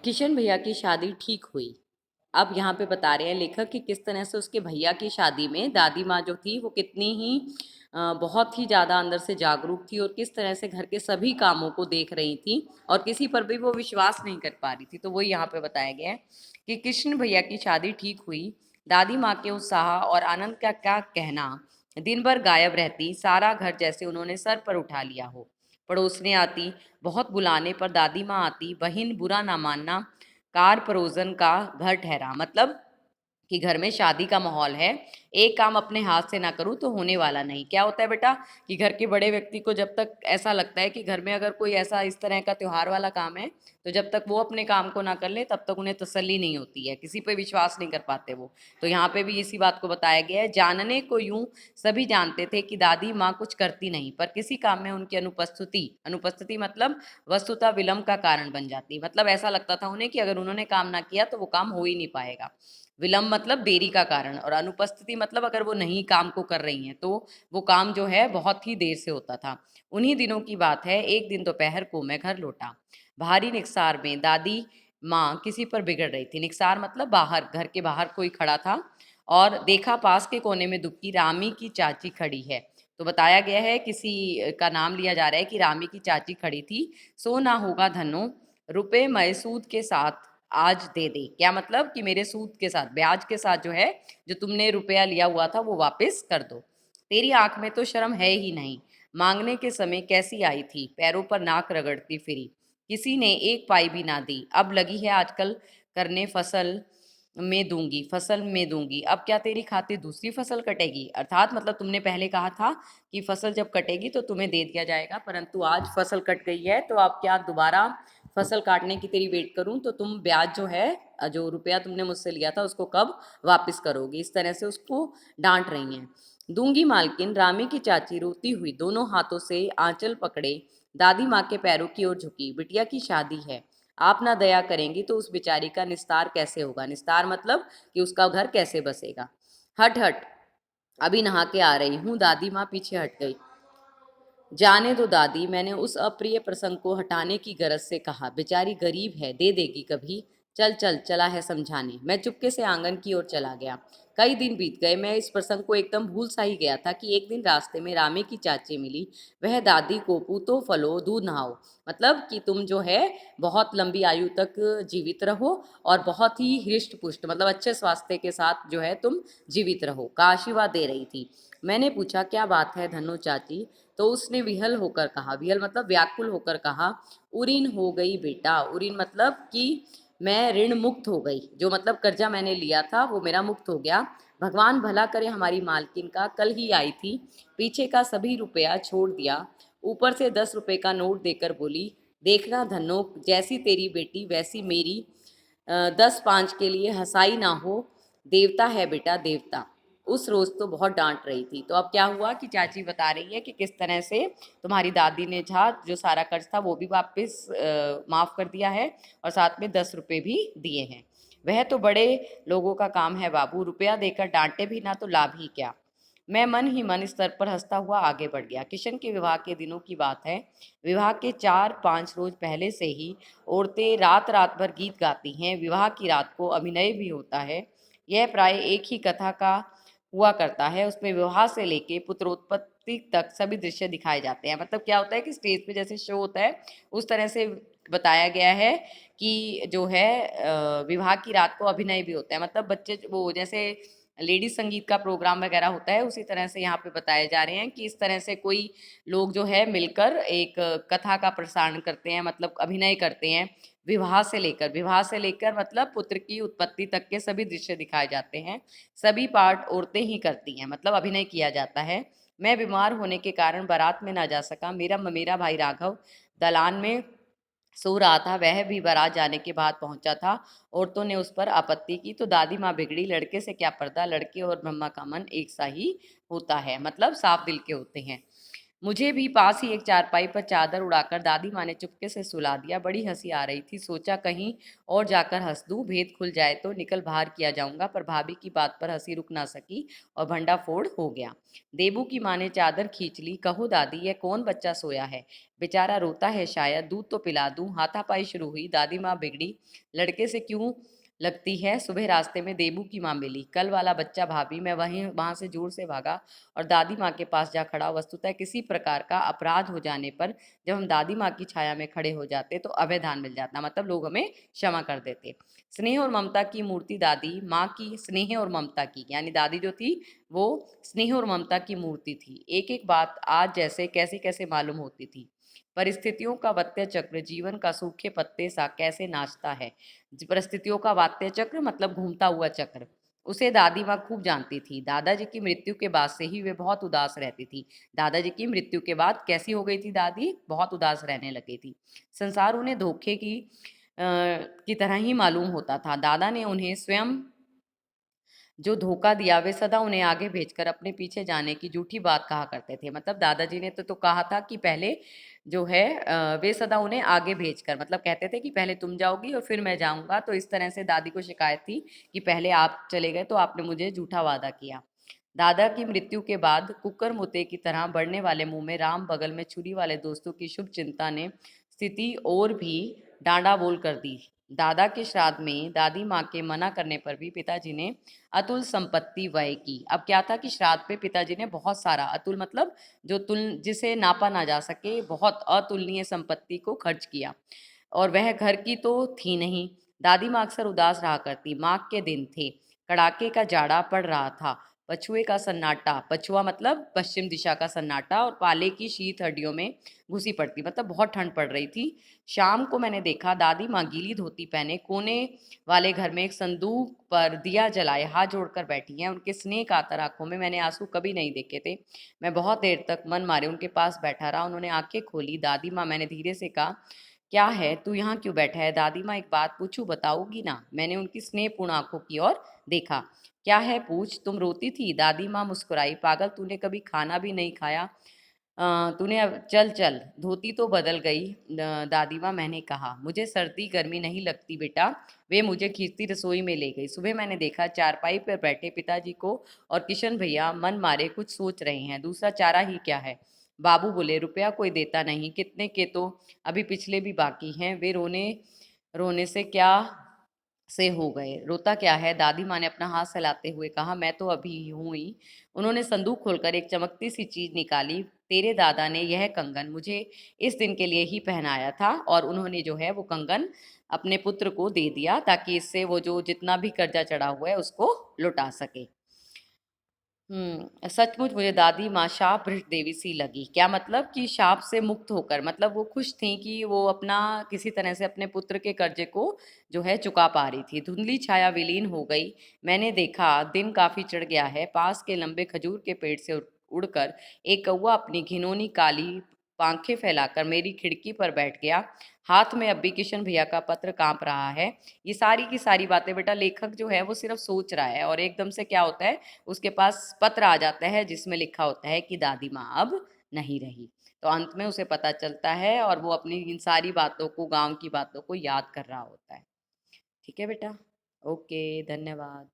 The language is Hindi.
किशन भैया की शादी ठीक हुई। अब यहाँ पे बता रहे हैं लेखक कि किस तरह से उसके भैया की शादी में दादी माँ जो थी वो कितनी ही बहुत ही ज़्यादा अंदर से जागरूक थी और किस तरह से घर के सभी कामों को देख रही थी और किसी पर भी वो विश्वास नहीं कर पा रही थी। तो वो यहाँ पे बताया गया है कि कृष्ण भैया की शादी ठीक हुई। दादी माँ के उत्साह और आनंद का क्या कहना। दिन भर गायब रहती, सारा घर जैसे उन्होंने सर पर उठा लिया हो। पड़ोसने आती, बहुत बुलाने पर दादी माँ आती, बहन बुरा ना मानना, कार परोजन का घर ठहरा। मतलब कि घर में शादी का माहौल है, एक काम अपने हाथ से ना करूं तो होने वाला नहीं। क्या होता है बेटा कि घर के बड़े व्यक्ति को जब तक ऐसा लगता है कि घर में अगर कोई ऐसा इस तरह का त्योहार वाला काम है तो जब तक वो अपने काम को ना कर ले तब तक उन्हें तसल्ली नहीं होती है, किसी पे विश्वास नहीं कर पाते वो। तो यहाँ पे भी इसी बात को बताया गया है। जानने को यूं सभी जानते थे कि दादी माँ कुछ करती नहीं, पर किसी काम में उनकी अनुपस्थिति अनुपस्थिति मतलब वस्तुतः विलंब का कारण बन जाती। मतलब ऐसा लगता था उन्हें कि अगर उन्होंने काम ना किया तो वो काम हो ही नहीं पाएगा। विलंब मतलब देरी का कारण, और अनुपस्थिति मतलब अगर वो नहीं काम को कर रही हैं तो वो काम जो है बहुत ही देर से होता था। उन्हीं दिनों की बात है, एक दिन दोपहर को मैं घर लौटा। भारी निकसार में दादी माँ किसी पर बिगड़ रही थी। निकसार मतलब बाहर, घर के बाहर कोई खड़ा था और देखा पास के कोने में दुबकी रामी की चाची खड़ी है। तो बताया गया है, किसी का नाम लिया जा रहा है कि रामी की चाची खड़ी थी। सो ना होगा धनो, रुपए मैं सूद के साथ आज दे दे। क्या मतलब कि मेरे सूद के साथ, ब्याज के साथ जो है, जो तुमने रुपया लिया हुआ था वो वापस कर दो। तेरी आंख में तो शर्म है ही नहीं। मांगने के समय कैसी आई थी, पैरों पर नाक रगड़ती फिरी, किसी ने एक पाई भी ना दी। अब लगी है आजकल करने फसल में दूंगी, फसल में दूंगी। अब क्या तेरी खातिर दूसरी फसल कटेगी? अर्थात मतलब तुमने पहले कहा था कि फसल जब कटेगी तो तुम्हें दे दिया जाएगा, परंतु आज फसल कट गई है तो अब क्या दोबारा फसल काटने की तेरी वेट करूं? तो तुम ब्याज जो है, जो रुपया तुमने मुझसे लिया था उसको कब वापस करोगी? इस तरह से उसको डांट रही हैं। दूंगी मालकिन, रामी की चाची रोती हुई दोनों हाथों से आंचल पकड़े दादी माँ के पैरों की ओर झुकी। बिटिया की शादी है, आप ना दया करेंगी तो उस बेचारी का निस्तार कैसे होगा? निस्तार मतलब कि उसका घर कैसे बसेगा? हट हट, अभी नहा के आ रही हूँ। दादी माँ पीछे हट गई। जाने दो दादी, मैंने उस अप्रिय प्रसंग को हटाने की गरज से कहा। बेचारी गरीब है, दे देगी कभी। चल चल, चला है समझाने। मैं चुपके से आंगन की ओर चला गया। कई दिन बीत गए, मैं इस प्रसंग को एकदम भूल सा ही गया था कि एक दिन रास्ते में रामी की चाची मिली। वह दादी को पूतो फलो दूध नहाओ, मतलब कि तुम जो है बहुत लंबी आयु तक जीवित रहो और बहुत ही हृष्ट पुष्ट मतलब अच्छे स्वास्थ्य के साथ जो है तुम जीवित रहो का आशीर्वाद दे रही थी। मैंने पूछा, क्या बात है धनो चाची? तो उसने विहल होकर कहा, विहल मतलब व्याकुल होकर कहा, उरीन हो गई बेटा। उरीन मतलब कि मैं ऋण मुक्त हो गई, जो मतलब कर्जा मैंने लिया था वो मेरा मुक्त हो गया। भगवान भला करे, हमारी मालकिन का कल ही आई थी, पीछे का सभी रुपया छोड़ दिया, ऊपर से 10 रुपए का नोट देकर बोली, देखना धनो, जैसी तेरी बेटी वैसी मेरी। 10 5 के लिए हंसाई ना हो, देवता है बेटा देवता। उस रोज तो बहुत डांट रही थी। तो अब क्या हुआ कि चाची बता रही है कि किस तरह से तुम्हारी दादी ने जो सारा कर्ज था वो भी वापस माफ कर दिया है और साथ में 10 रुपए भी दिए हैं। वह तो बड़े लोगों का काम है बाबू, रुपया देकर डांटे भी ना तो लाभ ही क्या। मैं मन ही मन इस स्तर पर हंसता हुआ आगे बढ़ गया। किशन के विवाह के दिनों की बात है। विवाह के 4 5 रोज पहले से ही औरतें रात रात भर गीत गाती हैं। विवाह की रात को अभिनय भी होता है। यह प्राय एक ही कथा का हुआ करता है। उसमें विवाह से लेके पुत्रोत्पत्ति तक सभी दृश्य दिखाए जाते हैं। मतलब क्या होता है कि स्टेज पे जैसे शो होता है उस तरह से बताया गया है कि जो है विवाह की रात को अभिनय भी होता है। मतलब बच्चे वो जैसे लेडीज संगीत का प्रोग्राम वगैरह होता है उसी तरह से यहाँ पे बताए जा रहे हैं कि इस तरह से कोई लोग जो है मिलकर एक कथा का प्रसारण करते हैं, मतलब अभिनय करते हैं। विवाह से लेकर मतलब पुत्र की उत्पत्ति तक के सभी दृश्य दिखाए जाते हैं। सभी पार्ट औरतें ही करती हैं, मतलब अभिनय किया जाता है। मैं बीमार होने के कारण बारात में ना जा सका। मेरा भाई राघव दलान में सो रहा था, वह भी बारात जाने के बाद पहुंचा था। औरतों ने उस पर आपत्ति की तो दादी माँ बिगड़ी, लड़के से क्या पर्दा, लड़के और ब्रह्मा का मन एक सा ही होता है, मतलब साफ दिल के होते हैं। मुझे भी पास ही एक चारपाई पर चादर उड़ाकर दादी माँ ने चुपके से सुला दिया। बड़ी हंसी आ रही थी। सोचा कहीं और जाकर हंस दूं, भेद खुल जाए तो निकल बाहर किया जाऊंगा, पर भाभी की बात पर हंसी रुक ना सकी और भंडाफोड़ हो गया। देबू की माँ ने चादर खींच ली। कहो दादी, ये कौन बच्चा सोया है? बेचारा रोता है शायद, दूध तो पिला दूं। हाथापाई शुरू हुई। दादी माँ बिगड़ी, लड़के से क्यों लगती है? सुबह रास्ते में देबू की माँ मिली। कल वाला बच्चा भाभी। मैं वहां से जोर से भागा और दादी माँ के पास जा खड़ा। वस्तुतः किसी प्रकार का अपराध हो जाने पर जब हम दादी माँ की छाया में खड़े हो जाते तो अभय दान मिल जाता, मतलब लोग हमें क्षमा कर देते। स्नेह और ममता की मूर्ति दादी माँ की, स्नेह और ममता की, यानी दादी जो थी वो स्नेह और ममता की मूर्ति थी। एक एक बात आज जैसे कैसे कैसे मालूम होती थी। परिस्थितियों का वात्य चक्र जीवन का सूखे पत्ते सा कैसे नाचता है। परिस्थितियों का वात्य चक्र मतलब घूमता हुआ चक्र। उसे दादी माँ खूब जानती थी। दादाजी की मृत्यु के बाद से ही वे बहुत उदास रहती थी। दादाजी की मृत्यु के बाद कैसी हो गई थी दादी? बहुत उदास रहने लगी थी। संसार उन्हें धोखे की तरह ही मालूम होता था। दादा ने उन्हें स्वयं जो धोखा दिया, वे सदा उन्हें आगे भेजकर अपने पीछे जाने की झूठी बात कहा करते थे। मतलब दादाजी ने तो कहा था कि पहले जो है वे सदा उन्हें आगे भेजकर, मतलब कहते थे कि पहले तुम जाओगी और फिर मैं जाऊंगा। तो इस तरह से दादी को शिकायत थी कि पहले आप चले गए तो आपने मुझे झूठा वादा किया। दादा की मृत्यु के बाद कुकर मुते की तरह बढ़ने वाले मुंह में राम बगल में छुरी वाले दोस्तों की शुभ चिंता ने स्थिति और भी डांडाबोल कर दी। दादा के श्राद्ध में दादी माँ के मना करने पर भी पिताजी ने अतुल संपत्ति व्यय की। अब क्या था कि श्राद्ध पे पिताजी ने बहुत सारा, अतुल मतलब जो तुल जिसे नापा ना जा सके, बहुत अतुलनीय संपत्ति को खर्च किया। और वह घर की तो थी नहीं। दादी माँ अक्सर उदास रहा करती। माघ के दिन थे। कड़ाके का जाड़ा पड़ रहा था। पछुए का सन्नाटा, पछुआ मतलब पश्चिम दिशा का सन्नाटा, और पाले की शीत हड्डियों में घुसी पड़ती, मतलब बहुत ठंड पड़ रही थी। शाम को मैंने देखा दादी माँ गीली धोती पहने कोने वाले घर में एक संदूक पर दिया जलाए हाथ जोड़कर बैठी हैं। उनके स्नेह कातर आंखों में मैंने आंसू कभी नहीं देखे थे। मैं बहुत देर तक मन मारे उनके पास बैठा रहा। उन्होंने आंखें खोली। दादी माँ, मैंने धीरे से कहा, क्या है तू यहाँ क्यों बैठा है? दादी माँ, एक बात पूछूं, बताओगी ना? मैंने उनकी स्नेहपूर्ण आंखों की ओर देखा। क्या है पूछ। तुम रोती थी? दादी माँ मुस्कुराई। पागल, तूने कभी खाना भी नहीं खाया? तूने अब चल चल, धोती तो बदल गई। दादी माँ, मैंने कहा, मुझे सर्दी गर्मी नहीं लगती बेटा। वे मुझे खींचती रसोई में ले गई। सुबह मैंने देखा चारपाई पर बैठे पिताजी को और किशन भैया मन मारे कुछ सोच रहे हैं। दूसरा चारा ही क्या है? बाबू बोले, रुपया कोई देता नहीं। कितने के? तो अभी पिछले भी बाकी हैं। वे रोने रोने से क्या से हो गए। रोता क्या है? दादी माँ ने अपना हाथ सहलाते हुए कहा, मैं तो अभी हूँ ही। उन्होंने संदूक खोलकर एक चमकती सी चीज निकाली। तेरे दादा ने यह कंगन मुझे इस दिन के लिए ही पहनाया था, और उन्होंने जो है वो कंगन अपने पुत्र को दे दिया ताकि इससे वो जो जितना भी कर्जा चढ़ा हुआ है उसको लौटा सके। सचमुच मुझे दादी माँ शाप भ्रष्ट देवी सी लगी। क्या मतलब? कि शाप से मुक्त होकर, मतलब वो खुश थी कि वो अपना किसी तरह से अपने पुत्र के कर्जे को जो है चुका पा रही थी। धुंधली छाया विलीन हो गई। मैंने देखा दिन काफी चढ़ गया है। पास के लंबे खजूर के पेड़ से उड़कर एक कौवा अपनी घिनौनी काली पांखें फैलाकर मेरी खिड़की पर बैठ गया। हाथ में अब भी किशन भैया का पत्र कांप रहा है। ये सारी की सारी बातें बेटा लेखक जो है वो सिर्फ सोच रहा है, और एकदम से क्या होता है, उसके पास पत्र आ जाता है जिसमें लिखा होता है कि दादी माँ अब नहीं रही। तो अंत में उसे पता चलता है और वो अपनी इन सारी बातों को, गांव की बातों को याद कर रहा होता है। ठीक है बेटा? ओके, धन्यवाद।